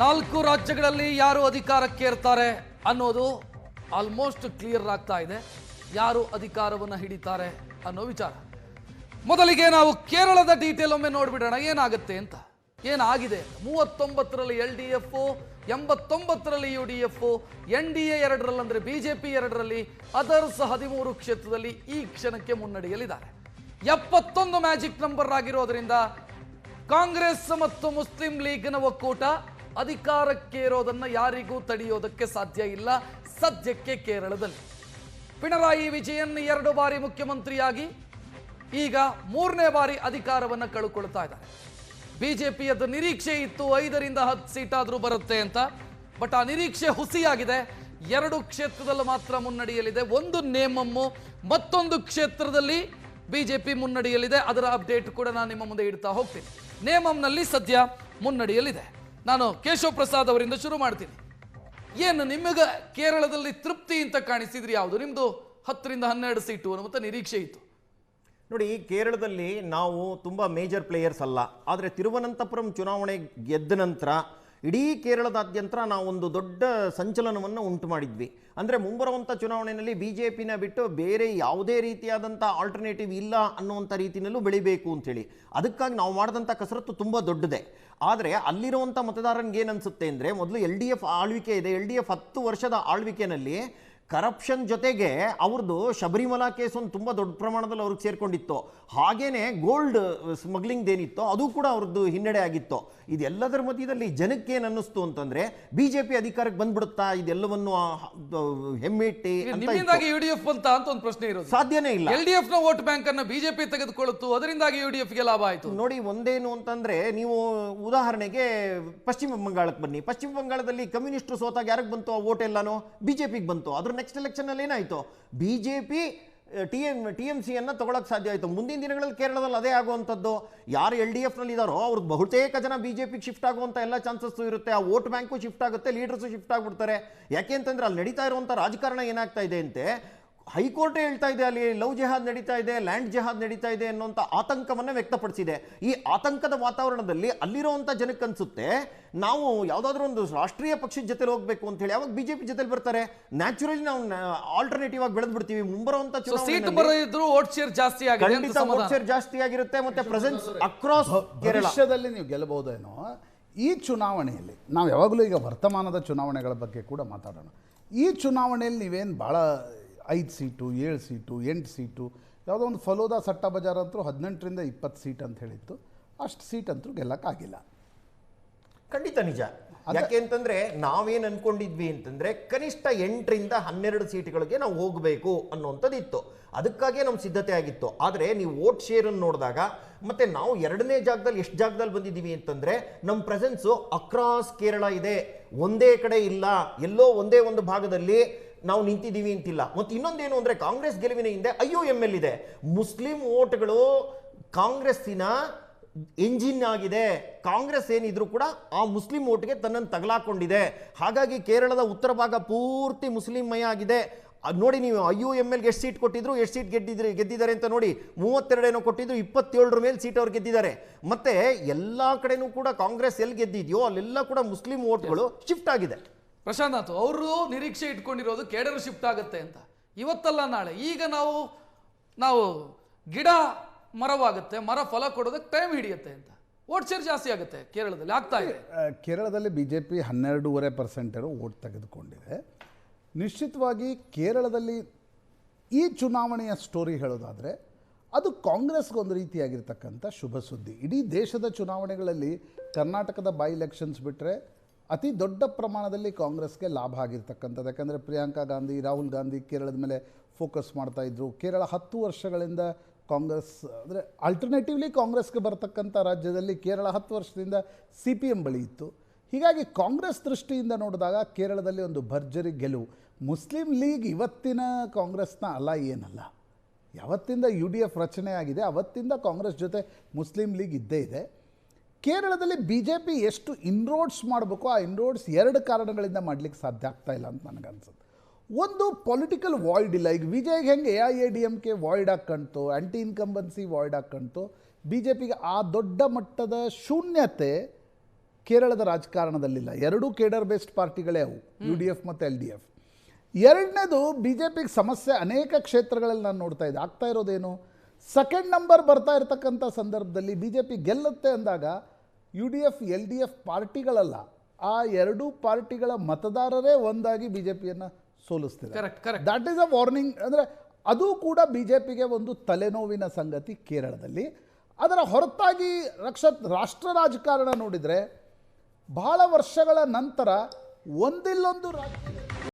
4 ರಾಜ್ಯಗಳಲ್ಲಿ ಯಾರು ಅಧಿಕಾರಕ್ಕೆ ಇರ್ತಾರೆ ಅನ್ನೋದು ಆಲ್ಮೋಸ್ಟ್ ಕ್ಲಿಯರ್ ಆಗ್ತಾ ಇದೆ. ಯಾರು ಅಧಿಕಾರವನ್ನು ಹಿಡಿತಾರೆ ಅನ್ನೋ ವಿಚಾರ. ಮೊದಲಿಗೆ ನಾವು ಕೇರಳದ ಡೀಟೇಲ್ ಒಮ್ಮೆ ನೋಡ್ಬಿಡೋಣ ಏನಾಗುತ್ತೆ ಅಂತ. ಏನಾಗಿದೆ? 39ರಲ್ಲಿ LDF, 89ರಲ್ಲಿ UDF, NDA 2ರಲ್ಲಿ ಅಂದರೆ BJP 2ರಲ್ಲಿ, ಅದರ್ಸ್ 13 ಕ್ಷೇತ್ರದಲ್ಲಿ ಈ ಕ್ಷಣಕ್ಕೆ ಮುನ್ನಡೆಯಲಿದ್ದಾರೆ. 71 ಮ್ಯಾಜಿಕ್ ನಂಬರ್ ಆಗಿರೋದ್ರಿಂದ ಕಾಂಗ್ರೆಸ್ ಮತ್ತು ಮುಸ್ಲಿಂ ಲೀಗ್ನ ಒಕ್ಕೂಟ ಅಧಿಕಾರಕ್ಕೆ ಇರೋದನ್ನ ಯಾರಿಗೂ ತಡೆಯೋದಕ್ಕೆ ಸಾಧ್ಯ ಇಲ್ಲ ಸದ್ಯಕ್ಕೆ ಕೇರಳದಲ್ಲಿ. ಪಿಣರಾಯಿ ವಿಜಯನ್ 2 ಬಾರಿ ಮುಖ್ಯಮಂತ್ರಿಯಾಗಿ ಈಗ 3ನೇ ಬಾರಿ ಅಧಿಕಾರವನ್ನು ಕಳ್ಕೊಳ್ತಾ ಇದ್ದಾರೆ. ಬಿಜೆಪಿಯದ್ದು ನಿರೀಕ್ಷೆ ಇತ್ತು 5ರಿಂದ 10 ಸೀಟಾದರೂ ಬರುತ್ತೆ ಅಂತ. ಬಟ್ ಆ ನಿರೀಕ್ಷೆ ಹುಸಿಯಾಗಿದೆ. 2 ಕ್ಷೇತ್ರದಲ್ಲಿ ಮಾತ್ರ ಮುನ್ನಡೆಯಲಿದೆ. ಒಂದು ನೇಮಮ್ಮು, ಮತ್ತೊಂದು ಕ್ಷೇತ್ರದಲ್ಲಿ ಬಿಜೆಪಿ ಮುನ್ನಡೆಯಲಿದೆ. ಅದರ ಅಪ್ಡೇಟ್ ಕೂಡ ನಾನು ನಿಮ್ಮ ಮುಂದೆ ಇಡ್ತಾ ಹೋಗ್ತೀನಿ. ನೇಮಂನಲ್ಲಿ ಸದ್ಯ ಮುನ್ನಡೆಯಲಿದೆ. ನಾನು ಕೇಶವ್ ಪ್ರಸಾದ್ ಅವರಿಂದ ಶುರು ಮಾಡ್ತೀನಿ. ಏನು ನಿಮಗೆ ಕೇರಳದಲ್ಲಿ ತೃಪ್ತಿ ಅಂತ ಕಾಣಿಸಿದ್ರಿ? ಯಾವುದು ನಿಮ್ಮದು 10ರಿಂದ 12 ಸೀಟು ಅನ್ನುವಂಥ ನಿರೀಕ್ಷೆ ಇತ್ತು? ನೋಡಿ, ಕೇರಳದಲ್ಲಿ ನಾವು ತುಂಬ ಮೇಜರ್ ಪ್ಲೇಯರ್ಸ್ ಅಲ್ಲ. ಆದರೆ ತಿರುವನಂತಪುರಂ ಚುನಾವಣೆ ಗೆದ್ದ ನಂತರ ಇಡೀ ಕೇರಳದಾದ್ಯಂತ ನಾವೊಂದು ದೊಡ್ಡ ಸಂಚಲನವನ್ನು ಉಂಟು ಮಾಡಿದ್ವಿ. ಅಂದರೆ ಮುಂಬರುವಂಥ ಚುನಾವಣೆಯಲ್ಲಿ BJPನ ಬಿಟ್ಟು ಬೇರೆ ಯಾವುದೇ ರೀತಿಯಾದಂಥ ಆಲ್ಟರ್ನೇಟಿವ್ ಇಲ್ಲ ಅನ್ನುವಂಥ ರೀತಿಯಲ್ಲೂ ಬೆಳಿಬೇಕು ಅಂಥೇಳಿ ಅದಕ್ಕಾಗಿ ನಾವು ಮಾಡಿದಂಥ ಕಸರತ್ತು ತುಂಬ ದೊಡ್ಡದೆ. ಆದರೆ ಅಲ್ಲಿರುವಂಥ ಮತದಾರನಿಗೆ ಏನನ್ಸುತ್ತೆ ಅಂದರೆ, ಮೊದಲು LDF ಆಳ್ವಿಕೆ ಇದೆ. LDF 10 ವರ್ಷದ ಆಳ್ವಿಕೆಯಲ್ಲಿ ಕರಪ್ಷನ್ ಜೊತೆಗೆ ಅವ್ರದ್ದು ಶಬರಿಮಲಾ ಕೇಸ್ ಒಂದು ತುಂಬ ದೊಡ್ಡ ಪ್ರಮಾಣದಲ್ಲಿ ಅವ್ರಿಗೆ ಸೇರ್ಕೊಂಡಿತ್ತು. ಹಾಗೇನೆ ಗೋಲ್ಡ್ ಸ್ಮಗ್ಲಿಂಗ್ ಏನಿತ್ತೋ ಅದು ಕೂಡ ಅವ್ರದ್ದು ಹಿನ್ನಡೆ ಆಗಿತ್ತು. ಇದೆಲ್ಲದರ ಮಧ್ಯದಲ್ಲಿ ಜನಕ್ಕೆ ಏನು ಅನ್ನಿಸ್ತು ಅಂತಂದ್ರೆ BJP ಅಧಿಕಾರಕ್ಕೆ ಬಂದ್ಬಿಡುತ್ತಾ ಇದೆಲ್ಲವನ್ನು ಹೆಮ್ಮೆಟ್ಟಿ UDF ಅಂತ ಒಂದು ಪ್ರಶ್ನೆ ಇರೋದು ಸಾಧ್ಯನೇ ಇಲ್ಲ. LDF ನ ವೋಟ್ ಬ್ಯಾಂಕ್ ಅನ್ನು BJP ತೆಗೆದುಕೊಳ್ಳುತ್ತು, ಅದರಿಂದಾಗಿ UDF ಗೆ ಲಾಭ ಆಯಿತು. ನೋಡಿ, ಒಂದೇನು ಅಂತಂದ್ರೆ, ನೀವು ಉದಾಹರಣೆಗೆ ಪಶ್ಚಿಮ ಬಂಗಾಳಕ್ಕೆ ಬನ್ನಿ. ಪಶ್ಚಿಮ ಬಂಗಾಳದಲ್ಲಿ ಕಮ್ಯುನಿಸ್ಟರು ಸೋತಾಗ ಯಾರಿಗೆ ಬಂತು ಆ ವೋಟ್ ಎಲ್ಲಾನು? BJPಗೆ ಬಂತು. ಅದ್ರ ನೆಕ್ಸ್ಟ್ ಎಲೆಕ್ಷನ್ ಅಲ್ಲಿ ಏನಾಯ್ತು? BJP TMCಯನ್ನು ತಗೊಳಕ್ ಸಾಧ್ಯ ಆಯಿತು. ಮುಂದಿನ ದಿನಗಳಲ್ಲಿ ಕೇರಳದಲ್ಲಿ ಅದೇ ಆಗುವಂಥದ್ದು. ಯಾರು LDF ನಲ್ಲಿ ಇದ್ದಾರೋ ಅವ್ರಿಗೆ ಬಹುತೇಕ ಜನ BJPಗೆ ಶಿಫ್ಟ್ ಆಗುವಂಥ ಎಲ್ಲ ಚಾನ್ಸಸ್ ಇರುತ್ತೆ. ಆ ವೋಟ್ ಬ್ಯಾಂಕು ಶಿಫ್ಟ್ ಆಗುತ್ತೆ, ಲೀಡರ್ಸು ಶಿಫ್ಟ್ ಆಗಿಬಿಡ್ತಾರೆ. ಯಾಕೆ ಅಂತಂದ್ರೆ ಅಲ್ಲಿ ನಡೀತಾ ಇರುವಂಥ ರಾಜಕಾರಣ ಏನಾಗ್ತಾ ಇದೆ ಅಂತೆ, ಹೈಕೋರ್ಟೇ ಹೇಳ್ತಾ ಇದೆ ಅಲ್ಲಿ ಲವ್ ಜೆಹಾದ್ ನಡೀತಾ ಇದೆ, ಲ್ಯಾಂಡ್ ಜೆಹಾದ್ ನಡೀತಾ ಇದೆ ಅನ್ನುವಂಥ ಆತಂಕವನ್ನು ವ್ಯಕ್ತಪಡಿಸಿದೆ. ಈ ಆತಂಕದ ವಾತಾವರಣದಲ್ಲಿ ಅಲ್ಲಿರುವಂಥ ಜನಕ್ಕೆ ಅನ್ಸುತ್ತೆ, ನಾವು ಯಾವುದಾದ್ರೂ ಒಂದು ರಾಷ್ಟ್ರೀಯ ಪಕ್ಷದ ಜೊತೆ ಹೋಗ್ಬೇಕು ಅಂತ ಹೇಳಿ. ಯಾವಾಗ BJP ಜೊತೆ ಬರ್ತಾರೆ, ನ್ಯಾಚುರಲಿ ನಾವು ಆಲ್ಟರ್ನೇಟಿವ್ ಆಗಿ ಬೆಳೆದು ಬಿಡ್ತೀವಿ. ಮುಂಬರುವಂತ ಸೀಟ್ ಬರೋದ್ರು ವೋಟ್ ಶೇರ್ ಜಾಸ್ತಿ ಆಗಿದೆ, ವೋಟ್ ಶೇರ್ ಜಾಸ್ತಿ ಆಗಿರುತ್ತೆ. ಮತ್ತೆ ಪ್ರೆಸೆನ್ಸ್ ಅಕ್ರಾಸ್ ಭವಿಷ್ಯದಲ್ಲಿ ನೀವು ಗೆಲ್ಲಬಹುದೇನೋ. ಈ ಚುನಾವಣೆಯಲ್ಲಿ ನಾವು ಯಾವಾಗಲೂ ಈಗ ವರ್ತಮಾನದ ಚುನಾವಣೆಗಳ ಬಗ್ಗೆ ಕೂಡ ಮಾತಾಡೋಣ. ಈ ಚುನಾವಣೆಯಲ್ಲಿ ನೀವೇನು ಭಾಳ 5 ಸೀಟು, 7 ಸೀಟು, 8 ಸೀಟು, ಯಾವುದೋ ಒಂದು ಫಲೋದಾ ಸಟ್ಟ ಬಜಾರ್ ಅಂತೂ 18ರಿಂದ 20 ಸೀಟ್ ಅಂತ ಹೇಳಿತ್ತು. ಅಷ್ಟು ಸೀಟ್ ಅಂತೂ ಗೆಲ್ಲಕ್ಕಾಗಿಲ್ಲ. ಖಂಡಿತ ನಿಜ. ಯಾಕೆ ಅಂತಂದ್ರೆ ನಾವೇನು ಅನ್ಕೊಂಡಿದ್ವಿ ಅಂತಂದ್ರೆ ಕನಿಷ್ಠ 8ರಿಂದ 12 ಸೀಟ್ಗಳಿಗೆ ನಾವು ಹೋಗಬೇಕು ಅನ್ನುವಂಥದ್ದು ಇತ್ತು. ಅದಕ್ಕಾಗಿ ನಮ್ಮ ಸಿದ್ಧತೆ ಆಗಿತ್ತು. ಆದರೆ ನೀವು ವೋಟ್ ಶೇರ್ ಅನ್ನು ನೋಡಿದಾಗ ಮತ್ತೆ ನಾವು 2ನೇ ಜಾಗದಲ್ಲಿ ಎಷ್ಟು ಜಾಗದಲ್ಲಿ ಬಂದಿದ್ದೀವಿ ಅಂತಂದ್ರೆ, ನಮ್ಮ ಪ್ರೆಸೆನ್ಸು ಅಕ್ರಾಸ್ ಕೇರಳ ಇದೆ, ಒಂದೇ ಕಡೆ ಇಲ್ಲ, ಎಲ್ಲೋ ಒಂದೇ ಒಂದು ಭಾಗದಲ್ಲಿ ನಾವು ನಿಂತಿದ್ದೀವಿ ಅಂತಿಲ್ಲ. ಮತ್ತು ಇನ್ನೊಂದೇನು ಅಂದರೆ, ಕಾಂಗ್ರೆಸ್ ಗೆಲುವಿನ ಹಿಂದೆ IUML ಇದೆ. ಮುಸ್ಲಿಂ ವೋಟ್ಗಳು ಕಾಂಗ್ರೆಸ್ಸಿನ ಎಂಜಿನ್ ಆಗಿದೆ. ಕಾಂಗ್ರೆಸ್ ಏನಿದ್ರು ಕೂಡ ಆ ಮುಸ್ಲಿಂ ವೋಟ್ಗೆ ತನ್ನನ್ನು ತಗಲಾಕೊಂಡಿದೆ. ಹಾಗಾಗಿ ಕೇರಳದ ಉತ್ತರ ಭಾಗ ಪೂರ್ತಿ ಮುಸ್ಲಿಂಮಯ ಆಗಿದೆ. ನೋಡಿ, ನೀವು IUMLಗೆ ಎಷ್ಟು ಸೀಟ್ ಕೊಟ್ಟಿದ್ರು, ಎಷ್ಟು ಸೀಟ್ ಗೆದ್ದಿದ್ದಾರೆ ಅಂತ ನೋಡಿ. 32 ಏನೋ ಕೊಟ್ಟಿದ್ರು, 27 ಮೇಲೆ ಸೀಟ್ ಅವ್ರು ಗೆದ್ದಿದ್ದಾರೆ. ಮತ್ತೆ ಎಲ್ಲ ಕಡೆನೂ ಕೂಡ ಕಾಂಗ್ರೆಸ್ ಎಲ್ಲಿ ಗೆದ್ದಿದೆಯೋ ಅಲ್ಲೆಲ್ಲ ಕೂಡ ಮುಸ್ಲಿಂ ವೋಟ್ಗಳು ಶಿಫ್ಟ್ ಆಗಿದೆ. ಪ್ರಶಾಂತ್, ಅವರು ನಿರೀಕ್ಷೆ ಇಟ್ಕೊಂಡಿರೋದು ಕೇಡರ್ ಶಿಫ್ಟ್ ಆಗುತ್ತೆ ಅಂತ. ಇವತ್ತಲ್ಲ ನಾಳೆ. ಈಗ ನಾವು ಗಿಡ ಮರವಾಗುತ್ತೆ, ಮರ ಫಲ ಕೊಡೋದಕ್ಕೆ ಟೈಮ್ ಹಿಡಿಯುತ್ತೆ ಅಂತ. ವೋಟ್ ಶೇರ್ ಜಾಸ್ತಿ ಆಗುತ್ತೆ ಕೇರಳದಲ್ಲಿ, ಆಗ್ತಾ ಇದೆ. ಕೇರಳದಲ್ಲಿ BJP 12.5% ವೋಟ್ ತೆಗೆದುಕೊಂಡಿದೆ. ನಿಶ್ಚಿತವಾಗಿ ಕೇರಳದಲ್ಲಿ ಈ ಚುನಾವಣೆಯ ಸ್ಟೋರಿ ಹೇಳೋದಾದರೆ ಅದು ಕಾಂಗ್ರೆಸ್ಗೊಂದು ರೀತಿಯಾಗಿರ್ತಕ್ಕಂಥ ಶುಭ ಸುದ್ದಿ. ಇಡೀ ದೇಶದ ಚುನಾವಣೆಗಳಲ್ಲಿ ಕರ್ನಾಟಕದ ಬೈ ಎಲೆಕ್ಷನ್ಸ್ ಬಿಟ್ಟರೆ ಅತಿ ದೊಡ್ಡ ಪ್ರಮಾಣದಲ್ಲಿ ಕಾಂಗ್ರೆಸ್ಗೆ ಲಾಭ ಆಗಿರ್ತಕ್ಕಂಥದ್ದು. ಯಾಕಂದರೆ ಪ್ರಿಯಾಂಕಾ ಗಾಂಧಿ, ರಾಹುಲ್ ಗಾಂಧಿ ಕೇರಳದ ಮೇಲೆ ಫೋಕಸ್ ಮಾಡ್ತಾಯಿದ್ರು. ಕೇರಳ 10 ವರ್ಷಗಳಿಂದ ಕಾಂಗ್ರೆಸ್ ಅಂದರೆ ಆಲ್ಟರ್ನೇಟಿವ್ಲಿ ಕಾಂಗ್ರೆಸ್ಗೆ ಬರ್ತಕ್ಕಂಥ ರಾಜ್ಯದಲ್ಲಿ ಕೇರಳ 10 ವರ್ಷದಿಂದ CPM ಬಳಿ ಇತ್ತು. ಹೀಗಾಗಿ ಕಾಂಗ್ರೆಸ್ ದೃಷ್ಟಿಯಿಂದ ನೋಡಿದಾಗ ಕೇರಳದಲ್ಲಿ ಒಂದು ಭರ್ಜರಿ ಗೆಲುವು. ಮುಸ್ಲಿಂ ಲೀಗ್ ಇವತ್ತಿನ ಕಾಂಗ್ರೆಸ್ನ ಅಲ್ಲ, ಏನಲ್ಲ. ಯಾವತ್ತಿಂದ UDF ರಚನೆ ಆಗಿದೆ ಅವತ್ತಿಂದ ಕಾಂಗ್ರೆಸ್ ಜೊತೆ ಮುಸ್ಲಿಂ ಲೀಗ್ ಇದ್ದೇ ಇದೆ. ಕೇರಳದಲ್ಲಿ BJP ಎಷ್ಟು ಇನ್ರೋಡ್ಸ್ ಮಾಡಬೇಕು, ಆ ಇನ್ರೋಡ್ಸ್ 2 ಕಾರಣಗಳಿಂದ ಮಾಡಲಿಕ್ಕೆ ಸಾಧ್ಯ ಆಗ್ತಾ ಇಲ್ಲ ಅಂತ ನನಗನ್ಸುತ್ತೆ. ಒಂದು, ಪೊಲಿಟಿಕಲ್ ವಾಯ್ಡ್ ಇಲ್ಲ. ಈಗ ವಿಜಯ್ಗೆ ಹೆಂಗೆ AIADMK ವಾಯ್ಡ್ ಆಗಿ ಕಾಣ್ತು, ಆ್ಯಂಟಿ ಇನ್ಕಂಬನ್ಸಿ ವಾಯ್ಡ್ ಆಗಿ ಕಾಣ್ತು, BJPಗೆ ಆ ದೊಡ್ಡ ಮಟ್ಟದ ಶೂನ್ಯತೆ ಕೇರಳದ ರಾಜಕಾರಣದಲ್ಲಿಲ್ಲ. ಎರಡೂ ಕೇಡರ್ ಬೇಸ್ಡ್ ಪಾರ್ಟಿಗಳೇ ಅವು, UDF ಮತ್ತು LDF. ಎರಡನೇದು ಬಿ ಜೆ ಪಿಗೆ ಸಮಸ್ಯೆ ಅನೇಕ ಕ್ಷೇತ್ರಗಳಲ್ಲಿ ನಾನು ನೋಡ್ತಾ ಇದ್ದೆ. ಆಗ್ತಾ ಇರೋದೇನು, ಸೆಕೆಂಡ್ ನಂಬರ್ ಬರ್ತಾ ಇರತಕ್ಕಂಥ ಸಂದರ್ಭದಲ್ಲಿ ಬಿ ಜೆ ಪಿ ಗೆಲ್ಲುತ್ತೆ ಅಂದಾಗ UDF LDF ಪಾರ್ಟಿಗಳಲ್ಲ, ಆ ಎರಡೂ ಪಾರ್ಟಿಗಳ ಮತದಾರರೇ ಒಂದಾಗಿ ಬಿ ಜೆ ಪಿಯನ್ನು ಸೋಲಿಸ್ತಿದೆ. That is a warning. ಅಂದರೆ ಅದು ಕೂಡ ಬಿ ಜೆ ಪಿಗೆ ಒಂದು ತಲೆನೋವಿನ ಸಂಗತಿ ಕೇರಳದಲ್ಲಿ. ಅದರ ಹೊರತಾಗಿ ರಾಷ್ಟ್ರ ರಾಜಕಾರಣ ನೋಡಿದರೆ ಬಹಳ ವರ್ಷಗಳ ನಂತರ ಒಂದಿಲ್ಲೊಂದು ರಾಜ್ಯ